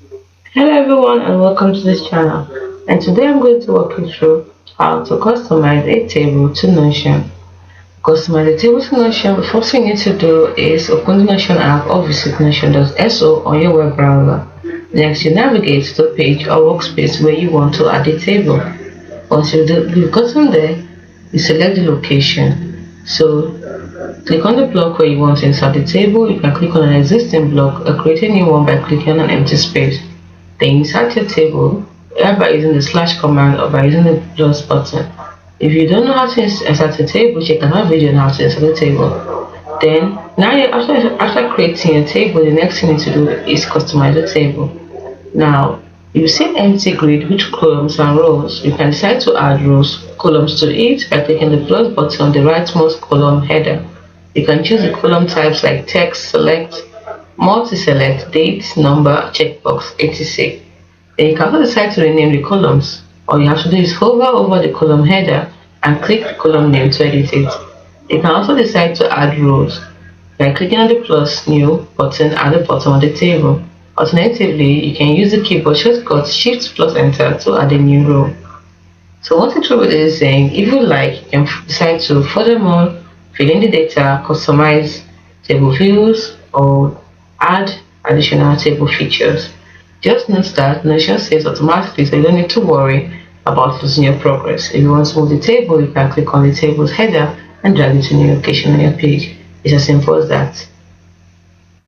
Hello everyone and welcome to this channel, and today I'm going to walk you through how to customize a table to Notion. Customize a table to Notion. The first thing you need to do is open the Notion app or visit notion.so on your web browser. Next, you navigate to the page or workspace where you want to add a table. Once you've gotten there, you select the location. So click on the block where you want to insert the table. You can click on an existing block or create a new one by clicking on an empty space. Then insert your table either by using the slash command or by using the plus button. If you don't know how to insert a table, check another video on how to insert a table. Then, after creating a table, the next thing you need to do is customize the table. Now, you see an empty grid with columns and rows. You can decide to add rows, columns to it by clicking the plus button on the rightmost column header. You can choose the column types like text, select, multi-select, date, number, checkbox, etc. Then you can also decide to rename the columns. All you have to do is hover over the column header and click the column name to edit it. You can also decide to add rows by clicking on the plus new button at the bottom of the table. Alternatively, you can use the keyboard shortcut Shift plus Enter to add a new row. So once you're through with this thing, if you like, you can decide to furthermore fill in the data, customize table views, or add additional table features. Just note that Notion saves automatically, so you don't need to worry about losing your progress. If you want to move the table, you can click on the table's header and drag it to a new location on your page. It's as simple as that.